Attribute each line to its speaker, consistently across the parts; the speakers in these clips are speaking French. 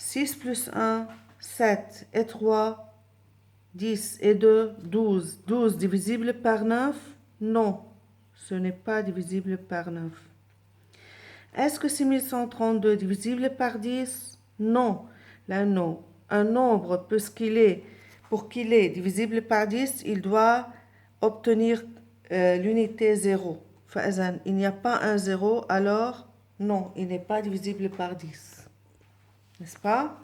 Speaker 1: 6 plus 1, 7 et 3, 10 et 2, 12. 12 divisible par 9? Non, ce n'est pas divisible par 9. Est-ce que 6132 divisible par 10? Non. Là, non. Un nombre, pour qu'il est divisible par 10, il doit obtenir l'unité 0. Il n'y a pas un 0, alors non, il n'est pas divisible par 10. N'est-ce pas?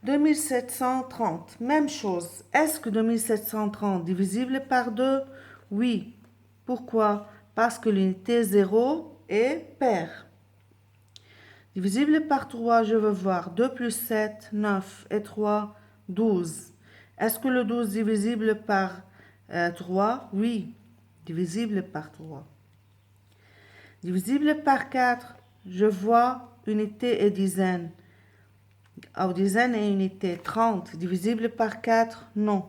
Speaker 1: 2730, même chose. Est-ce que 2730 divisible par 2? Oui. Pourquoi? Parce que l'unité 0 est paire. Divisible par 3, je veux voir. 2 plus 7, 9 et 3, 12. Est-ce que le 12 divisible par 3? Oui. Divisible par 3. Divisible par 4, je vois unité et dizaine. Alors, dizaine et unité. 30 divisible par 4, non.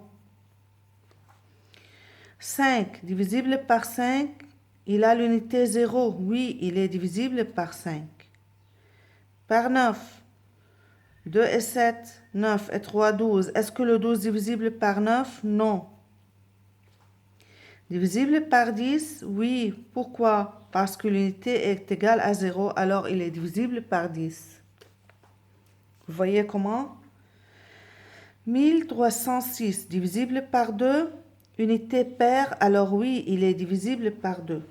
Speaker 1: 5 divisible par 5, il a l'unité 0. Oui, il est divisible par 5. Par 9, 2 et 7, 9 et 3, 12. Est-ce que le 12 divisible par 9? Non. Divisible par 10? Oui. Pourquoi? Parce que l'unité est égale à 0, alors il est divisible par 10. Vous voyez comment? 1306 divisible par 2, unité paire, alors oui, il est divisible par 2.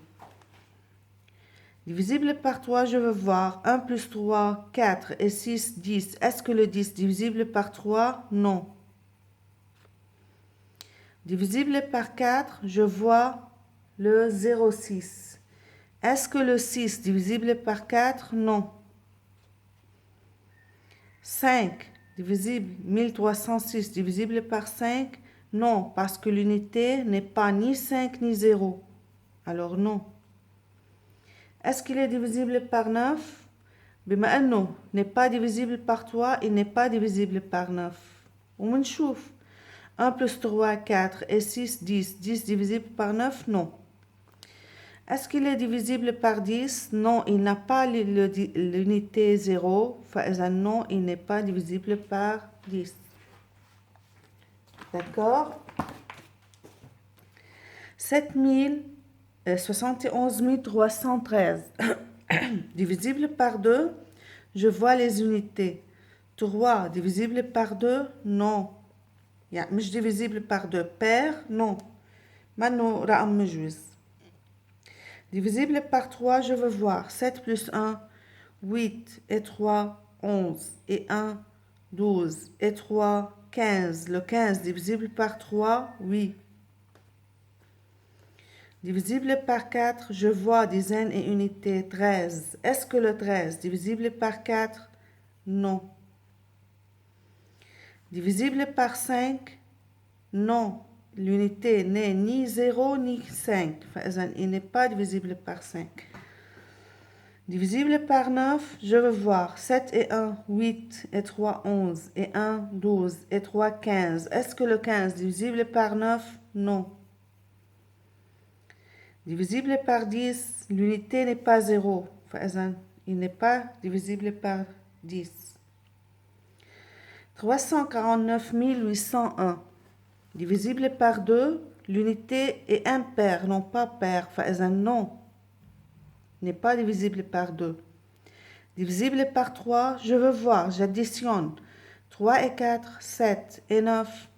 Speaker 1: Divisible par 3, je veux voir. 1 plus 3, 4 et 6, 10. Est-ce que le 10 divisible par 3? Non. Divisible par 4, je vois le 0,6. Est-ce que le 6 divisible par 4? Non. 5 divisible, 1306 divisible par 5? Non, parce que l'unité n'est pas ni 5 ni 0. Alors non. Est-ce qu'il est divisible par 9? بما أنه n'est pas divisible par 3, il n'est pas divisible par 9. ومنشوف 1 plus 3, 4 et 6, 10. 10 divisible par 9? Non. Est-ce qu'il est divisible par 10? Non, il n'a pas l'unité 0. Non, il n'est pas divisible par 10. D'accord? 71 313 divisible par 2, je vois les unités. 3 divisible par 2, non. مش divisible par 2. Paire, non. منه رقم مجوز. Divisible par 3, je veux voir. 7 plus 1, 8 et 3, 11 et 1, 12 et 3, 15. Le 15 divisible par 3, oui. Divisible par 4, je vois dizaines et unités. 13. Est-ce que le 13 divisible par 4? Non. Divisible par 5? Non. L'unité n'est ni 0 ni 5. Il n'est pas divisible par 5. Divisible par 9, je veux voir. 7 et 1, 8 et 3, 11 et 1, 12 et 3, 15. Est-ce que le 15 divisible par 9? Non. Divisible par 10, l'unité n'est pas 0. Il n'est pas divisible par 10. 349 801. Divisible par 2, l'unité est impaire, non pas paire. Non, n'est pas divisible par 2. Divisible par 3, je veux voir, j'additionne. 3 et 4, 7 et 9,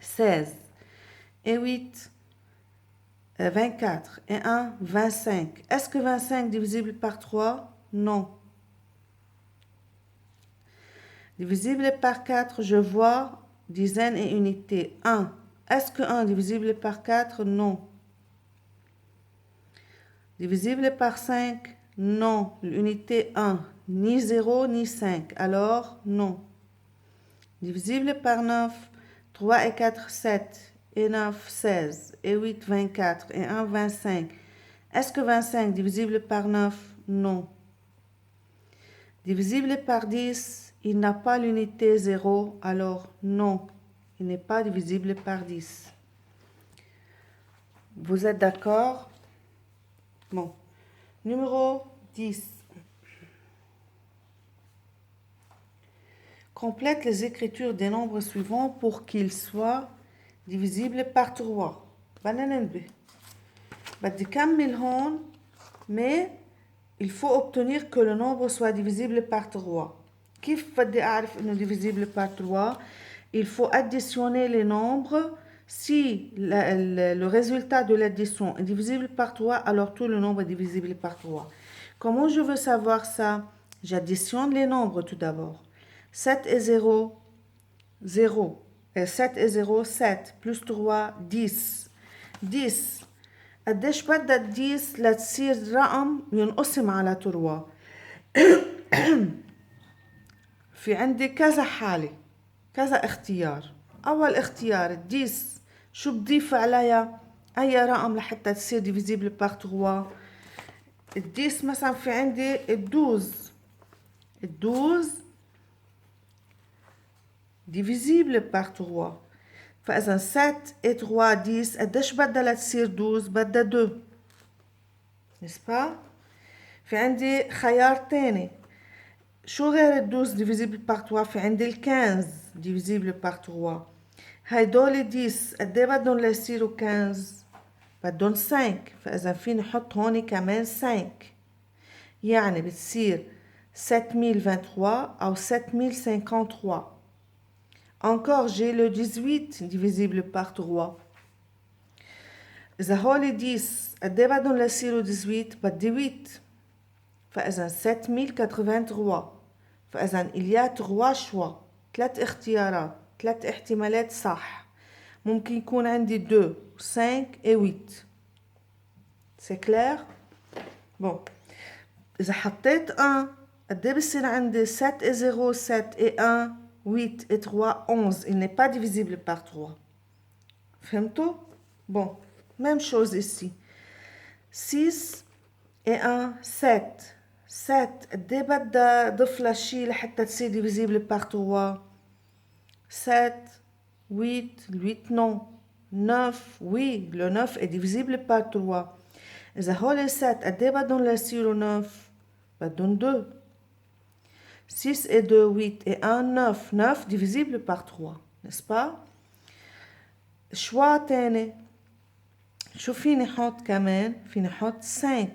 Speaker 1: 16 et 8, 24 et 1, 25. Est-ce que 25 divisible par 3? Non. Divisible par 4, je vois dizaines et unités. 1. Est-ce que 1 divisible par 4? Non. Divisible par 5? Non. L'unité 1. Ni 0 ni 5. Alors, non. Divisible par 9. 3 et 4, 7. Et 9, 16. Et 8, 24. Et 1, 25. Est-ce que 25 divisible par 9? Non. Divisible par 10, il n'a pas l'unité 0, alors non, il n'est pas divisible par 10. Vous êtes d'accord? Bon. Numéro 10. Complète les écritures des nombres suivants pour qu'ils soient divisibles par 3. بدنا ننبه. بدي كمل هون mais il faut obtenir que le nombre soit divisible par 3. كيف بدي أعرف إنه divisible par 3? Il faut additionner les nombres. Si le résultat de l'addition est divisible par 3, alors tout le nombre est divisible par 3. Comment je veux savoir ça? J'additionne les nombres tout d'abord. 7 et 0, 0. 7 et 0, 7. Plus 3, 10. 10. قديش بدها 10 لتصير رقم ينقسم على 3؟ في عندي كذا حالة، كذا اختيار. أول اختيار 10 شو بضيف عليها؟ أي رقم لحتى تصير divisible par 3. 10 مثلا في عندي 12. 12 divisible par 3. فإذا 7 et 3 10 قديش بدها لتصير 12؟ بدها 2. n'est-ce pas؟ في عندي خيار تاني. شو غير ال 12 divisible par 3؟ في عندي ال 15 divisible par 3. هيدول 10 قد ايه بدهم ليصيروا 15؟ بدهم 5. فإذا فيني نحط هون كمان 5. يعني بتصير 7023 أو 7053. Encore, j'ai le 18 divisible par 3. إذا هولي 10 قد ايه بدهم ليصيروا 18؟ بدي 8. فإذا 7083. فإذا il y a 3 choix. 3 اختيارات، 3 احتمالات صح. ممكن يكون عندي 2, 5 et 8. C'est clair? Bon. إذا حطيت 1 قد ايه بصير عندي 7 et 0, 7 et 1, 8 et 3, 11. Il n'est pas divisible par 3. فهمتوا? Bon. Même chose ici. 6 et 1, 7. 7 قد ايه بدها ضيف لها شي لحتى تصير divisible par 3؟ 7, 8, 8 non. 9, oui, le 9 est divisible par 3. إذا هول 7 قد ايه بدهم ليصيروا 9؟ بدهم 2. 6 et 2, 8 et 1, 9. 9 divisible par 3, n'est-ce pas? choix تاني. شو فيني نحط كمان؟ فيني نحط 5.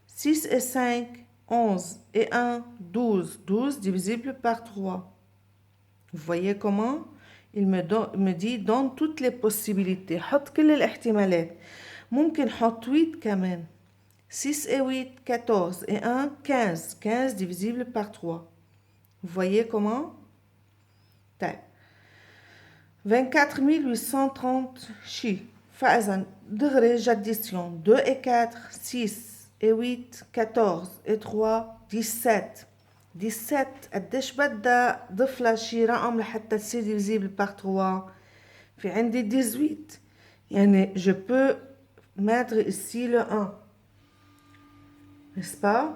Speaker 1: 6 et 5, 11 et 1, 12. 12 divisible par 3. Vous voyez comment? Il me dit donne toutes les possibilités. حط كل الاحتمالات. ممكن حط 8 كمان. 6 et 8, 14 et 1, 15. 15 divisible par 3. Vous voyez comment? طيب. 24 830 شي. فإذا دغري j'additionne 2 et 4, 6 et 8, 14 et 3, 17. 17 قديش بدها ضيف لها شي رقم لحتى تصير divisible par 3؟ في عندي 18. يعني je peux mettre ici le 1. N'est-ce pas?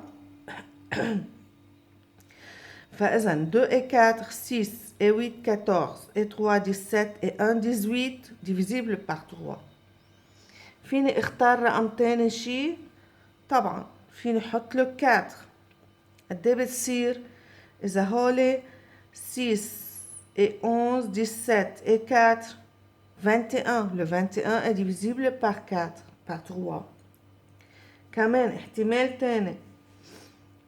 Speaker 1: فإذا 2 et 4, 6 et 8, 14 et 3, 17 et 1, 18 divisible par 3. فيني اختار رقم تاني شي؟ طبعا فيني احط له 4. قد ايه بتصير؟ إذا هولي 6 et 11, 17 et 4, 21. Le 21 est divisible par 4, par 3. كمان احتمال تاني.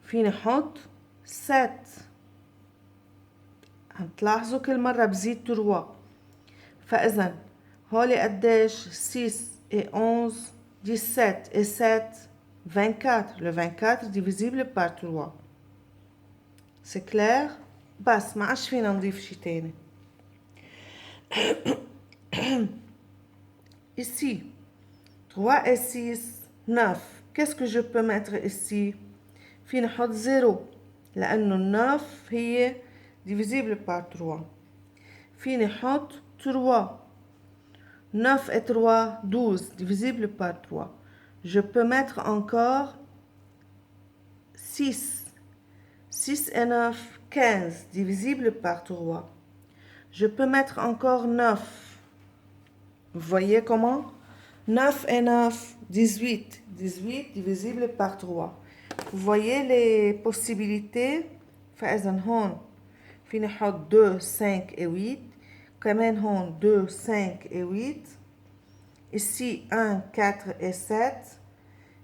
Speaker 1: فيني احط 7. هتلاحظوا كل مرة بزيد 3. فإذا هولي قديش؟ 6 et 11, 17 et 7, 24. Le 24 divisible par 3. C'est clair? بس ما عادش فينا نضيف شي تاني. Ici, 3 et 6, 9. Qu'est-ce que je peux mettre ici? فينا نحط 0 لأنه 9 هي divisible par 3. فيني نحط 3. 9 et 3, 12, divisible par 3. Je peux mettre encore 6. 6 et 9, 15, divisible par 3. Je peux mettre encore 9. Vous voyez comment? 9 et 9, 18. 18 divisible par 3. Vous voyez les possibilités? فإذا هون فيني احط 2 5 et 8 كمان هون 2 5 et 8 ici 1 4 et 7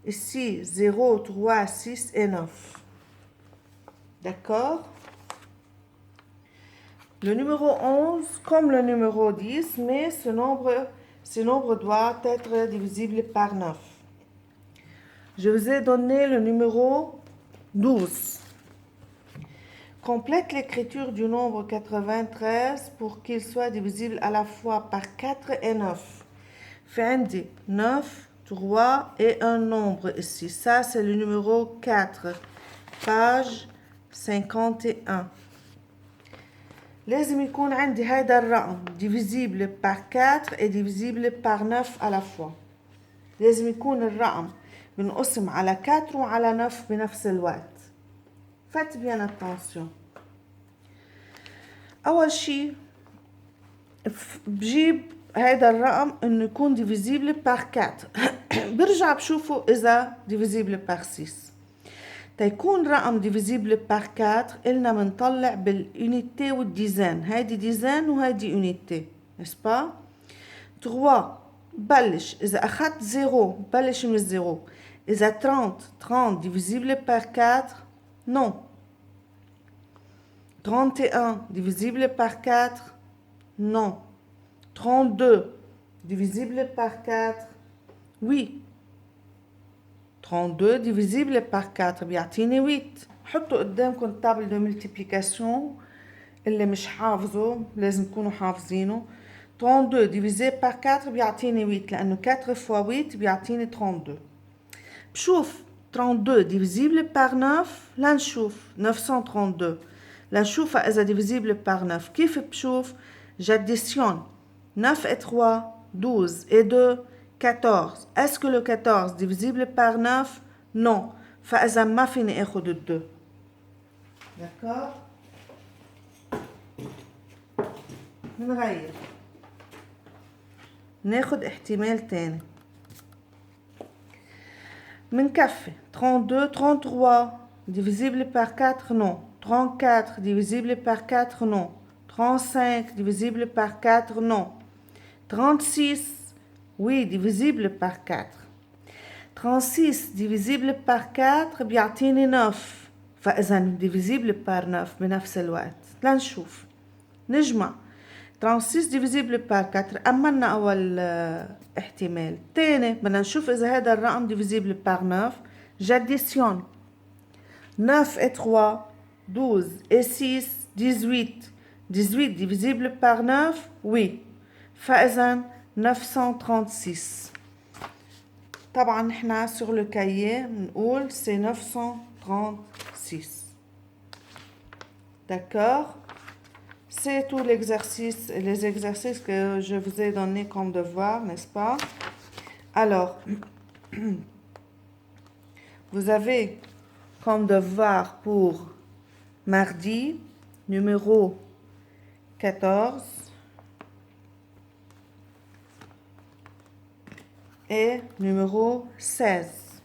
Speaker 1: ici 0 3 6 et 9. D'accord? Le numéro 11 comme le numéro 10, mais ce nombre doit être divisible par 9. Je vous ai donné le numéro 12. Complète l'écriture du nombre 93 pour qu'il soit divisible à la fois par 4 et 9. Fait 9, 3 et un nombre ici. Ça, c'est le numéro 4. Page 51. لازم يكون عندي هذا الرقم divisible par 4 et divisible par 9 à la fois. لازم يكون الرقم بنقسم على 4 وعلى 9 بنفس الوقت. Faites bien attention. أول شيء بجيب هذا الرقم إنه يكون divisible par 4. برجع بشوفه إذا divisible par 6. تيكون رقم divisible par 4 إلنا منطلع بالunité والديزان. هيدي ديزان وهيدي unité. n'est-ce pas? 3 بلش إذا أخذت 0 بلش من 0. إذا 30 divisible par 4 non. 31 divisible par 4 non. 32 divisible par 4 oui. 32 divisible par 4 بيعطيني 8. حطوا قدامكم التابل دو ملتيبليكاسيون اللي مش حافظه لازم تكونوا حافظينه. 32 divisé par 4 بيعطيني 8 لأنه 4 fois 8 بيعطيني 32. بشوف 32 divisible par 9 لنشوف 932 لنشوفها إذا divisible par 9. كيف بشوف؟ j'additionne 9 et 3 12 et 2 14. Est-ce que le 14 divisible par 9? Non. فإذا ما فيني اخد ال 2. D'accord? نغير. ناخد احتمال تاني. منكفي 32 33 divisible par 4 non. 34 divisible par 4 non. 35 divisible par 4 non. 36 oui, divisible par 4. 36 divisible par 4 بيعطيني 9. فإذا divisible par 9 بنفس الوقت. لنشوف. نجمع. 36 divisible par 4 أمنا أول احتمال. تاني بدنا نشوف إذا هذا الرقم divisible par 9. j'additionne 9 et 3 12 et 6 18. 18 divisible par 9 oui. فإذا 936. طبعا نحن sur le cahier نقول c'est 936. D'accord? C'est tout l'exercice, les exercices que je vous ai donnés comme devoir, n'est-ce pas? Alors, vous avez comme devoir pour mardi numéro 14 et numéro 16.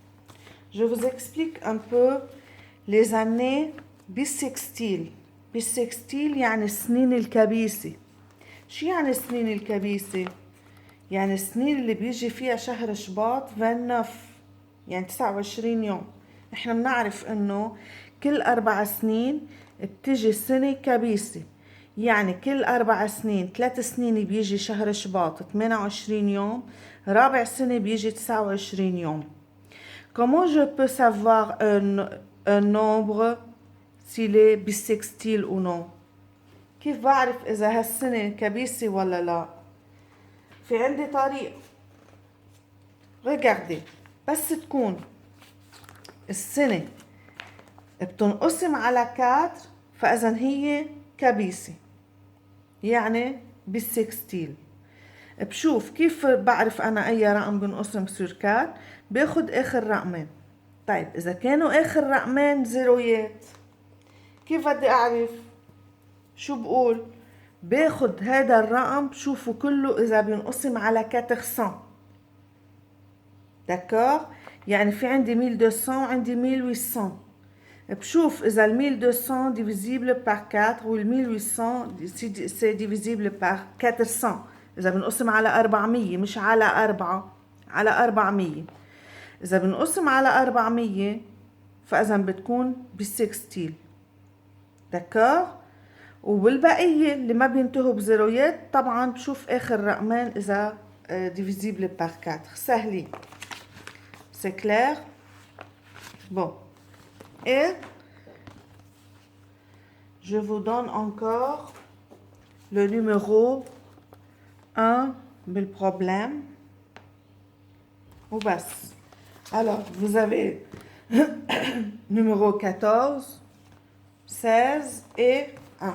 Speaker 1: Je vous explique un peu les années bissextiles. بالسكستيل يعني السنين الكبيسة. شو يعني السنين الكبيسة؟ يعني السنين اللي بيجي فيها شهر شباط 29 يعني 29 يوم. احنا بنعرف انه كل 4 سنين بتجي سنة كبيسة. يعني كل 4 سنين 3 سنين بيجي شهر شباط 28 يوم. رابع سنة بيجي 29 يوم. Comment je peux savoir un nombre s'il est bissextile ou non? كيف بعرف إذا هالسنة كبيسة ولا لا؟ في عندي طريقة. Regardez. بس تكون السنة بتنقسم على 4 فإذا هي كبيسة. يعني بالسكستيل. بشوف كيف بعرف أنا أي رقم بنقسم sur 4 باخد آخر رقمين. طيب إذا كانوا آخر رقمين زيرويات كيف بدي أعرف؟ شو بقول؟ باخد هذا الرقم بشوفه كله إذا بينقسم على 400. داكور؟ يعني في عندي 1200 وعندي 1800. بشوف إذا 1200 divisible par 4 وال 1800 c'est divisible par 400. إذا بنقسم على 400 مش على 4، على 400. إذا بنقسم على 400 فإذا بتكون بالسكستيل. دكار؟ وبالبقية اللي ما بينتهوا بزيرويات طبعا بشوف آخر رقمين إذا divisible par 4. سهلين. C'est clair? Bon. Et je vous donne encore le numéro 1 du problème. Ou basse. Alors, vous avez numéro 14, 16 et 1.